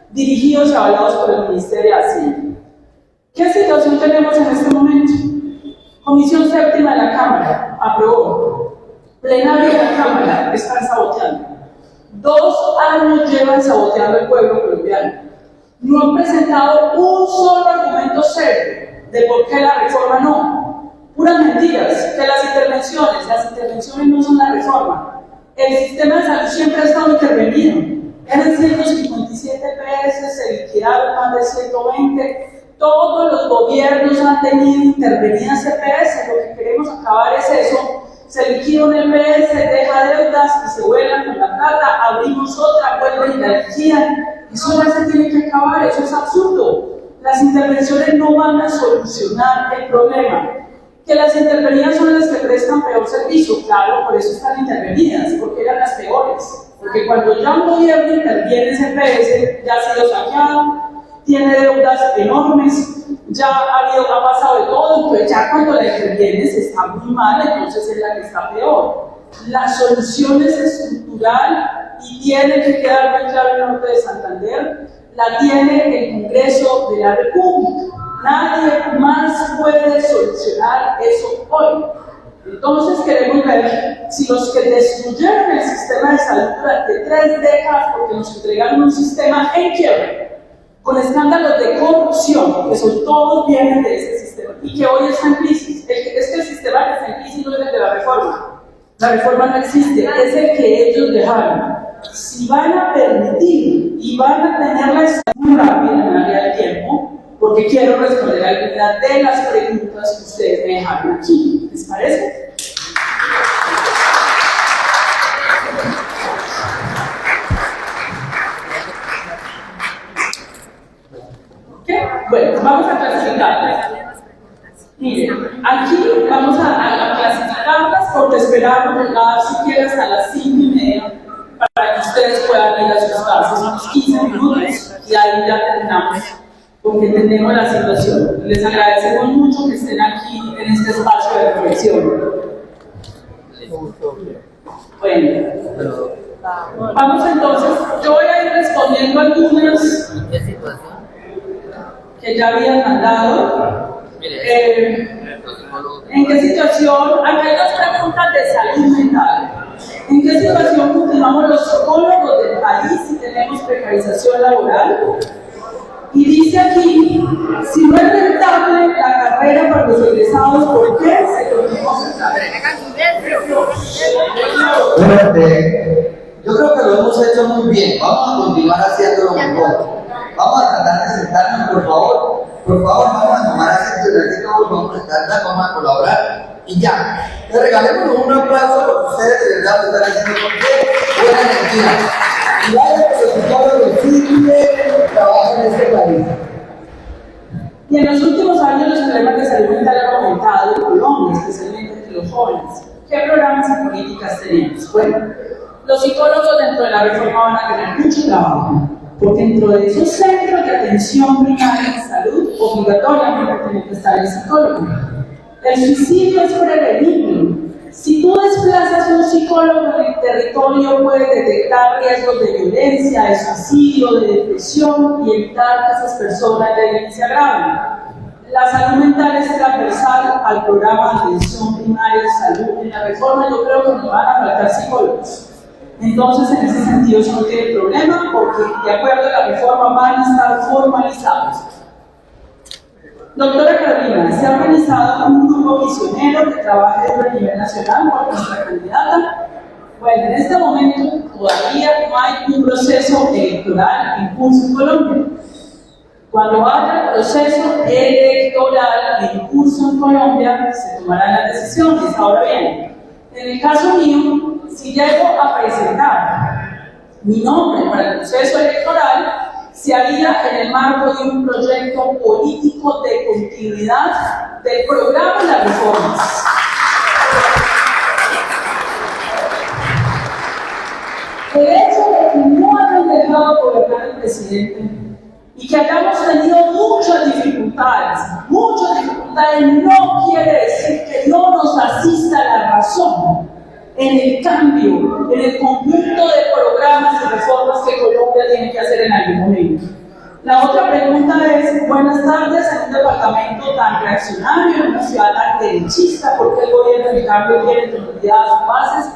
dirigidos y avalados por el Ministerio de Hacienda. ¿Qué situación tenemos en este momento? Comisión séptima de la Cámara aprobó. Plenario de la Cámara están saboteando. 2 años llevan saboteando el pueblo colombiano. No han presentado un solo argumento serio de por qué la reforma no. Puras mentiras, que las intervenciones no son la reforma. El sistema de salud siempre ha estado intervenido. Eran 157 EPS, se liquidaron más de 120. Todos los gobiernos han tenido intervenidas EPS. Lo que queremos acabar es eso. Se liquida un EPS, deja deudas y se vuelan con la plata, abrimos otra, vuelven y la liquidan. Eso ya se tiene que acabar, eso es absurdo. Las intervenciones no van a solucionar el problema. Que las intervenidas son las que prestan peor servicio, claro, por eso están intervenidas, porque eran las peores. Porque cuando ya un gobierno interviene ese EPS, ya ha sido saqueado, tiene deudas enormes, ya ha pasado de todo, entonces ya cuando la intervienes está muy mal, entonces es la que está peor. La solución es estructural y tiene que quedar muy claro en el norte de Santander, la tiene el Congreso de la República. Nadie más puede solucionar eso hoy. Entonces queremos ver si los que destruyeron el sistema de salud durante 3 décadas porque nos entregaron un sistema en quiebra, con escándalos de corrupción, que son todos vienen de ese sistema, y que hoy está en crisis. Es que el sistema que está en crisis no es el de la reforma. La reforma no existe, es el que ellos dejaron. Si van a permitir y van a tener la estación rápida en el área del tiempo, porque quiero responder a algunas de las preguntas que ustedes me dejaron aquí. ¿Les parece? ¿Qué? Bueno, vamos a clasificarlas. Miren, aquí vamos a clasificarlas porque esperamos llegar siquiera hasta las 5:30 para que ustedes puedan ir a sus casas. Unos 15 minutos y ahí ya terminamos, porque entendemos la situación. Les agradecemos mucho que estén aquí en este espacio de reflexión. Bueno, vamos entonces, yo voy a ir respondiendo algunas que ya habían mandado. ¿En qué situación? Acá hay dos preguntas de salud mental. ¿En qué situación continuamos los psicólogos del país si tenemos precarización laboral? Y dice aquí, si no es rentable la carrera para los egresados, ¿por qué se continúa su carrera? Yo creo que lo hemos hecho muy bien. Vamos a continuar haciéndolo mejor. Vamos a tratar de sentarnos, por favor. Por favor, vamos a tomar asiento y vamos a sentarnos, vamos a colaborar. Y ya. Te regalémonos un aplauso porque ustedes de verdad lo están haciendo con qué buena energía. Y vaya que los psicólogos sí quieren trabajar en este país. Y en los últimos años los problemas de salud mental han aumentado en Colombia, especialmente entre los jóvenes. ¿Qué programas y políticas tenemos? Bueno, los psicólogos dentro de la reforma van a tener mucho trabajo, porque dentro de esos centros de atención primaria en salud, obligatoriamente tiene que estar el psicólogo. El suicidio es prevenible. Si tú desplazas a un psicólogo en el territorio, puedes detectar riesgos de violencia, de suicidio, de depresión y evitar que esas personas lleguen y se agraven. La salud mental es transversal al programa de atención primaria de salud. En la reforma yo creo que nos van a faltar psicólogos. Entonces, en ese sentido, eso no tiene problema, porque de acuerdo a la reforma van a estar formalizados. Doctora Carolina, se ha organizado un grupo misionero que trabaje a nivel nacional por nuestra candidata. Bueno, en este momento todavía no hay un proceso electoral en curso en Colombia. Cuando haya el proceso electoral en curso en Colombia, se tomarán las decisiones. Ahora bien, en el caso mío, si llego a presentar mi nombre para el proceso electoral, se haría en el marco de un proyecto político de continuidad del programa de las reformas. El hecho de que no hayan dejado gobernar el presidente y que hayamos tenido muchas dificultades, no quiere decir que no nos asista la razón en el cambio, en el conjunto de programas y reformas que Colombia tiene que hacer en algún momento. La otra pregunta es, buenas tardes, en un departamento tan reaccionario, en una ciudad tan derechista, ¿por qué el gobierno del cambio quiere tonalidad a sus bases?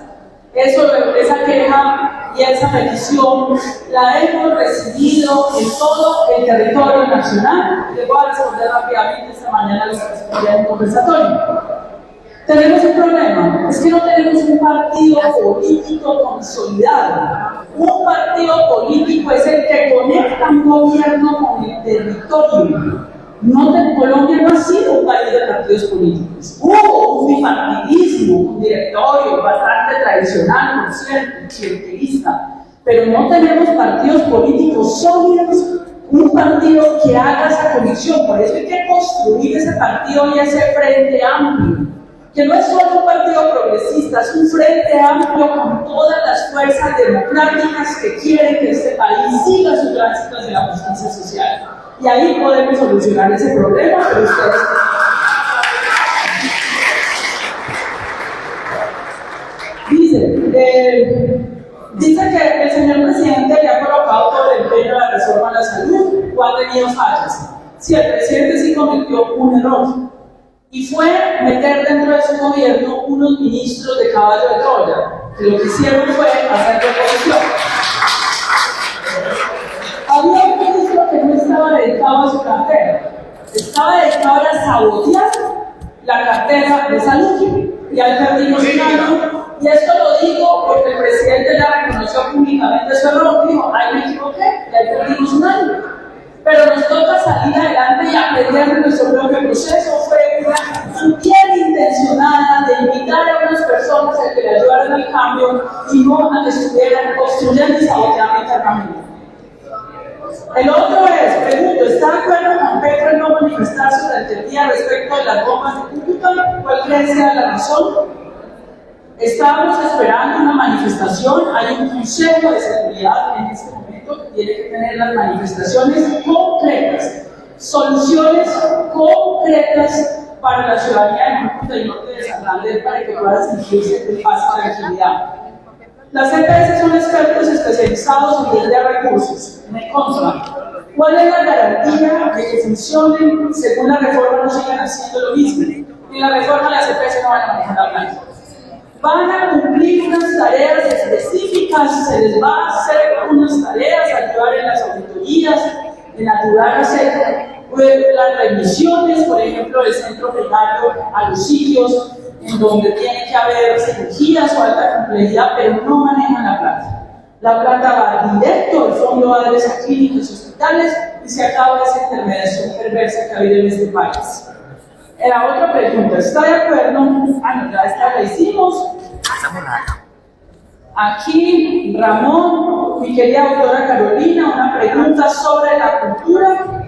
Esa queja y esa petición la hemos recibido en todo el territorio nacional. Les voy a responder rápidamente esta mañana, les respondí en un conversatorio. Tenemos un problema, es que no tenemos un partido político consolidado. Un partido político es el que conecta un gobierno con el territorio. Colombia no ha sido un país de partidos políticos. Hubo un bipartidismo, un directorio bastante tradicional, por cierto, clientelista, pero no tenemos partidos políticos sólidos, un partido que haga esa conexión. Por eso hay que construir ese partido y ese frente amplio, que no es solo un partido progresista, es un frente amplio con todas las fuerzas democráticas que quieren que este país siga su tránsito hacia la justicia social. Y ahí podemos solucionar ese problema, pero ustedes... Dice que el señor presidente le ha colocado todo el empeño a la reforma a la salud, o ha tenido fallas. Si el presidente sí cometió un error, y fue meter dentro de su gobierno unos ministros de caballo de Troya, que lo que hicieron fue hacer oposición. Había un ministro que no estaba dedicado a su cartera, estaba dedicado a sabotear la cartera de salud. Y ahí perdimos un año, y esto lo digo porque el presidente ya reconoció públicamente su error, dijo, ahí me equivoqué, y ahí perdimos un año. Pero nos toca salir adelante y aprender de nuestro propio proceso. Fue una actitud bien intencionada de invitar a unas personas a que le ayudaran al cambio y no a que estuvieran construyendo y saboteando el camino. El otro es, pregunto, ¿está de acuerdo con Petro en no manifestarse durante el día respecto de las bombas de Cúcuta? ¿Cuál cree sea la razón? Estamos esperando una manifestación, hay un consejo de seguridad en este momento que tiene que tener las manifestaciones concretas, soluciones concretas para la ciudadanía de Cúcuta y norte de Santander para que pueda sentirse en paz y tranquilidad. Las EPS son expertos especializados en de recursos, me consta. ¿Cuál es la garantía de que funcionen según la reforma no sigan haciendo lo mismo? En la reforma las EPS no van a manejar la planta. Van a cumplir unas tareas específicas, se les va a hacer unas tareas, ayudar en las auditorías, en ayudar a hacer las remisiones, por ejemplo, del centro primario a los sitios en donde tiene que haber cirugías o alta complejidad, pero no manejan la plata. La plata va directo al fondo de adres a clínicas y hospitales y se acaba esa intermediación perversa que ha habido en este país. La otra pregunta, ¿está de acuerdo? No, ya esta la hicimos. Aquí, Ramón, mi querida doctora Carolina, una pregunta sobre la cultura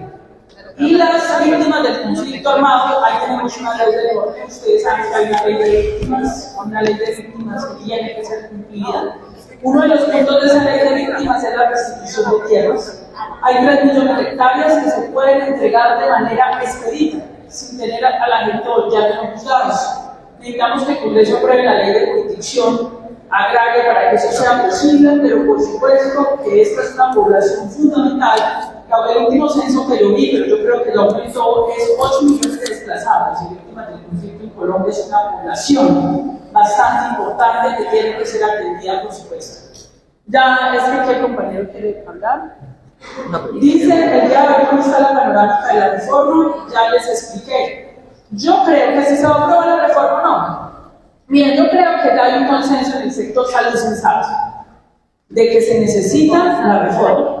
y las víctimas del conflicto armado. Ahí tenemos una ley de orden. Ustedes saben que hay una ley de víctimas, que tiene que ser cumplida. Uno de los puntos de esa ley de víctimas es la restitución de tierras. Hay 3 millones de hectáreas que se pueden entregar de manera expedita, sin tener a la gente volteando en los juzgados. Necesitamos que el Congreso apruebe la ley de jurisdicción agraria para que eso sea posible, pero por supuesto que esta es una población fundamental. El último censo que yo vi, pero yo creo que el aumento es 8 millones de desplazados y víctimas del conflicto en Colombia. Es una población bastante importante que tiene que ser atendida, por supuesto. Ya es que aquí el compañero quiere hablar. Dice el día de hoy cómo está la panorámica de la reforma, ya les expliqué. Yo creo que si se va a aprobar la reforma, no. Miren, yo creo que ya hay un consenso en el sector salud sensato de que se necesita la reforma.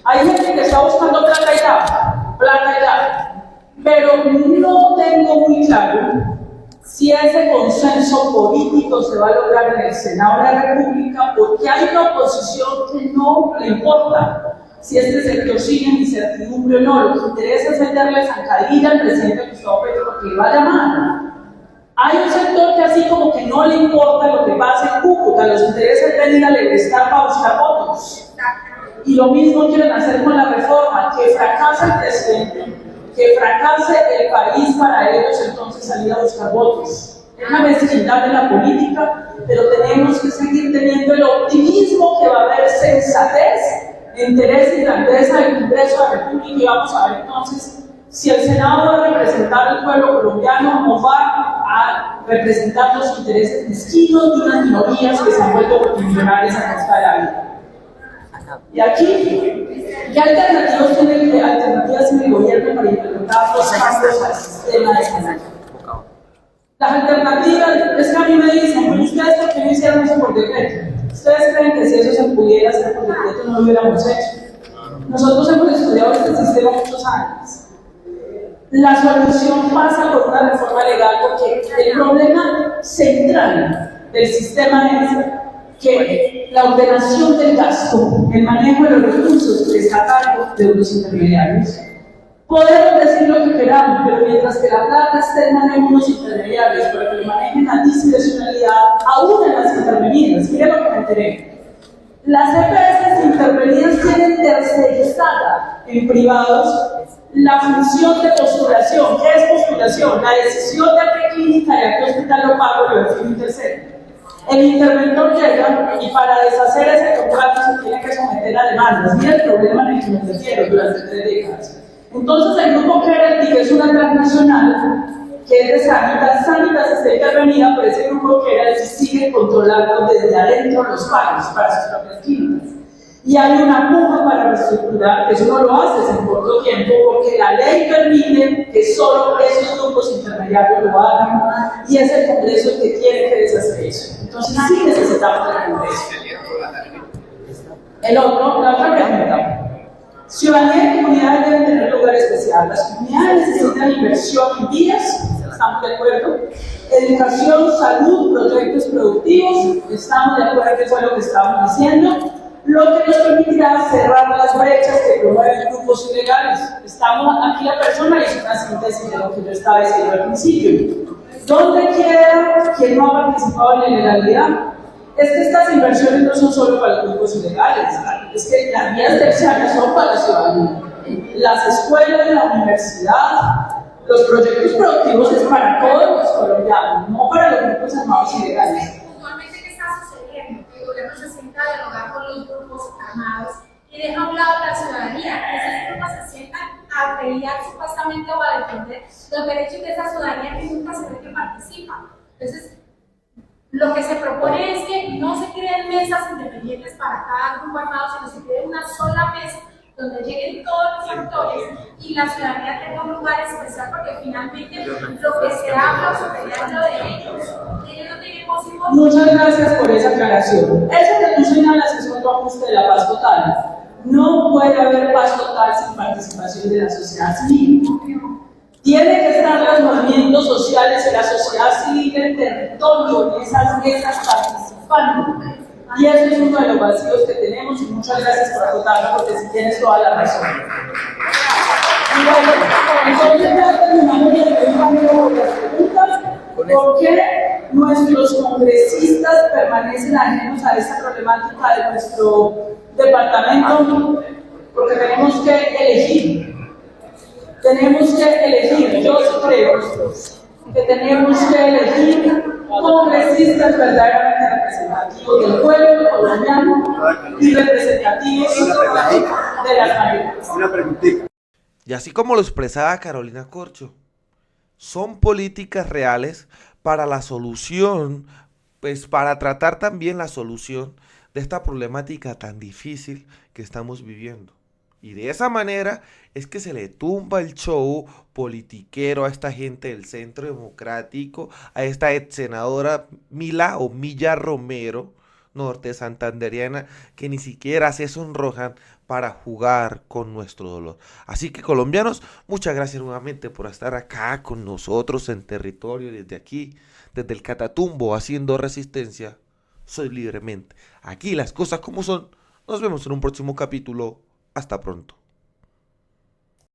Hay gente que está buscando plata y ya, pero no tengo muy claro si ese consenso político se va a lograr en el Senado de la República, porque hay una oposición que no le importa si este sector sigue en incertidumbre o no. Lo que interesa es meterle zancadilla al presidente Gustavo Petro porque le va a llamar. Hay un sector que así como que no le importa lo que pasa en Cúcuta, los intereses venir a Leguestar para buscar votos. Y lo mismo quieren hacer con la reforma, que fracase el presidente, que fracase el país para ellos entonces salir a buscar votos. Es una mezquindad de la política, pero tenemos que seguir teniendo el optimismo que va a haber sensatez, interés y grandeza del Congreso de la República y vamos a ver entonces si el Senado va a representar al pueblo colombiano o va a representar los intereses mezquinos de unas minorías que se han vuelto multimillonarias a costa de la vida. Y aquí, ¿qué alternativas tiene el gobierno para implementar los cambios al sistema de salud? Las alternativas es que a mí me dicen, bueno, ¿ustedes por qué no hicieron eso por decreto? ¿Ustedes creen que si eso se pudiera hacer por decreto no lo hubiéramos hecho? Nosotros hemos estudiado este sistema muchos años. La solución pasa por una reforma legal porque el problema central del sistema es que la ordenación del gasto, el manejo de los recursos está a cargo de los intermediarios. Podemos decir lo que queramos, pero mientras que la plata esté en manos de unos intermediarios para que lo manejen a discrecionalidad, aún en las intervenidas, miren lo que me enteré. Las EPS intervenidas tienen tercerizada en privados la función de postulación. ¿Qué es postulación? La decisión de a qué clínica y a qué hospital lo pago lo define un tercero. El interventor llega y para deshacer ese contrato se tiene que someter a demandas. Mira el problema en el que me refiero durante 3 décadas. Entonces el grupo Keralty, que es una transnacional, que es de Sanitas está intervenida, pero ese grupo Keralty sigue controlando desde adentro los pagos para sus propias clínicas. Y hay una puja para reestructurar, que eso no lo haces en corto tiempo, porque la ley permite que solo esos grupos intermediarios lo hagan, y es el Congreso el que tiene que deshacer eso. Entonces sí necesitamos el Congreso. La otra pregunta. Ciudadanía y comunidades deben tener lugar especial. Las comunidades necesitan inversión en vías, estamos de acuerdo. Educación, salud, proyectos productivos, estamos de acuerdo, eso es lo que estamos diciendo. Lo que nos permitirá cerrar las brechas que promueven grupos ilegales. Estamos aquí, la persona hizo una síntesis de lo que yo estaba diciendo al principio. ¿Dónde queda quien no ha participado en la ilegalidad? Es que estas inversiones no son solo para los grupos ilegales, es que las vías terciarias son para la ciudadanía. Las escuelas, la universidad, los proyectos productivos es para todos los colombianos, no para los grupos armados ilegales. Puntualmente, ¿qué está sucediendo? Que el gobierno se sienta a dialogar con los grupos armados y deja a un lado la ciudadanía. Esos grupos se sientan a pelear supuestamente o a defender los derechos de esa ciudadanía que nunca se ve que participa. Entonces, lo que se propone es que no se creen mesas independientes para cada grupo armado, sino se cree una sola mesa donde lleguen todos los actores y la ciudadanía tenga un lugar especial, porque finalmente lo que se habla o se pelea de ellos no tienen voz y voz. Muchas gracias por esa aclaración. Eso que tú señalas es otro ajuste de la paz total. No puede haber paz total sin participación de la sociedad civil. Tienen que estar los movimientos sociales y la sociedad civil del territorio en esas mesas participando. Y eso es uno de los vacíos que tenemos, y muchas gracias por acotarlo, porque si tienes toda la razón. Y bueno, entonces ya terminamos de responder las preguntas. ¿Por qué nuestros congresistas permanecen ajenos a esta problemática de nuestro departamento? Porque tenemos que elegir. Tenemos que elegir, yo sí creo que tenemos que elegir congresistas verdaderamente representativos del pueblo colombiano y representativos de las mayorías. Una preguntita. Y así como lo expresaba Carolina Corcho, son políticas reales para la solución, pues para tratar también la solución de esta problemática tan difícil que estamos viviendo. Y de esa manera es que se le tumba el show politiquero a esta gente del Centro Democrático, a esta ex senadora Milla Romero, norte santanderiana, que ni siquiera se sonrojan para jugar con nuestro dolor. Así que, colombianos, muchas gracias nuevamente por estar acá con nosotros en territorio, desde aquí, desde el Catatumbo, haciendo resistencia. Soy libremente. Aquí las cosas como son. Nos vemos en un próximo capítulo. Hasta pronto.